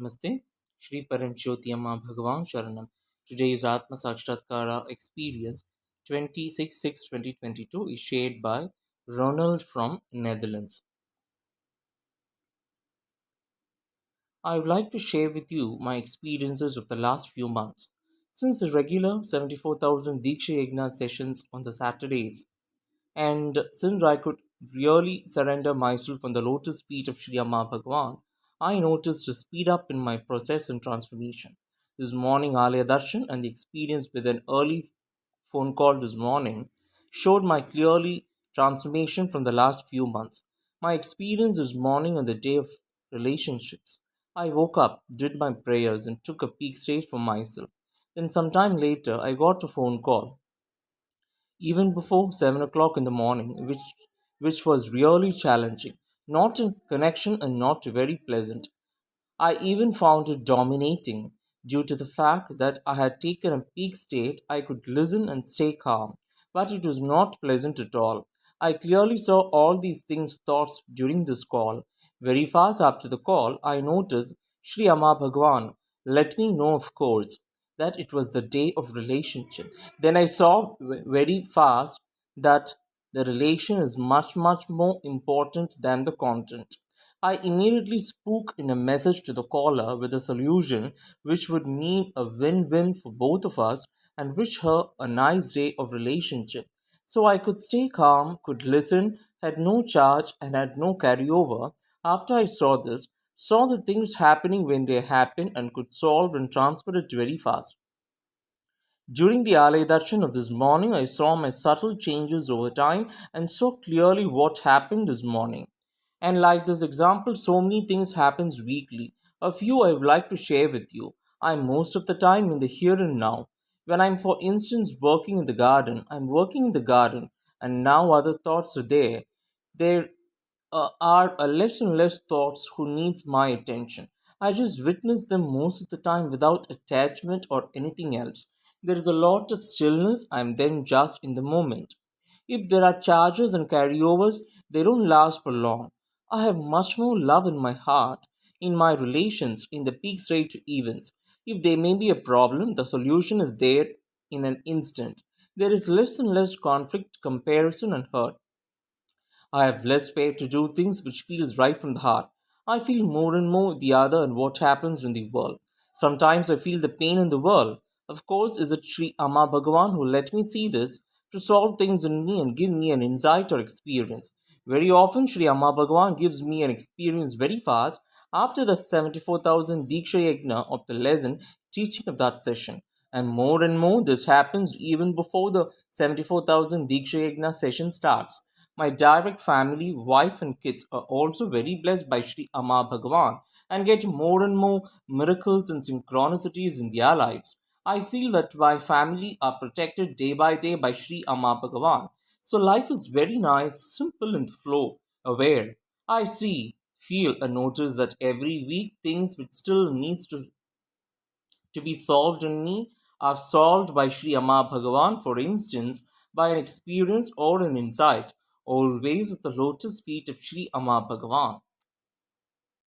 Namaste. Shri Param Jyoti Amma Bhagavan Sharanam. Today is Atma Sakshatkara experience 26/6/2022 is shared by Ronald from Netherlands. I would like to share with you my experiences of the last few months. Since the regular 74,000 Diksha Yajna sessions on the Saturdays, and since I could really surrender myself on the lotus feet of Sri Amma Bhagwan, I noticed a speed up in my process and transformation. This morning, Alaya Darshan and the experience with an early phone call this morning showed my clearly transformation from the last few months. My experience this morning on the day of relationships. I woke up, did my prayers, and took a peak stage for myself. Then, sometime later, I got a phone call even before 7 o'clock in the morning, which was really challenging, not in connection and not very pleasant. I even found it dominating due to the fact that I had taken a peak state. I could listen and stay calm, but it was not pleasant at all. I clearly saw all these things thoughts during this call. Very fast after the call, I noticed Sri Amma Bhagwan let me know, of course, that it was the day of relationship. Then I saw very fast that the relation is much, much more important than the content. I immediately spoke in a message to the caller with a solution which would mean a win win for both of us and wish her a nice day of relationship. So I could stay calm, could listen, had no charge, and had no carryover. After I saw this, saw the things happening when they happen, and could solve and transfer it very fast. During the Alay Darshan of this morning, I saw my subtle changes over time and saw clearly what happened this morning. And like this example, so many things happens weekly. A few I would like to share with you. I'm most of the time in the here and now. When I'm, for instance, working in the garden, I'm working in the garden, and now other thoughts are there. There are less and less thoughts who needs my attention. I just witness them most of the time without attachment or anything else. There is a lot of stillness. I'm then just in the moment. If there are charges and carryovers, they don't last for long. I have much more love in my heart, in my relations, in the peak straight events. If there may be a problem, the solution is there in an instant. There is less and less conflict, comparison, and hurt. I have less faith to do things which feels right from the heart. I feel more and more the other and what happens in the world. Sometimes I feel the pain in the world. Of course, is it Sri Amma Bhagavan who let me see this to solve things in me and give me an insight or experience. Very often, Sri Amma Bhagavan gives me an experience very fast after the 74,000 Diksha Yajna of the lesson teaching of that session. And more, this happens even before the 74,000 Diksha Yajna session starts. My direct family, wife, and kids are also very blessed by Sri Amma Bhagavan and get more and more miracles and synchronicities in their lives. I feel that my family are protected day by day by Sri Amma Bhagavan. So life is very nice, simple in the flow, aware. I see, feel, and notice that every week things which still needs to be solved in me are solved by Sri Amma Bhagavan, for instance, by an experience or an insight, always at the lotus feet of Sri Amma Bhagavan.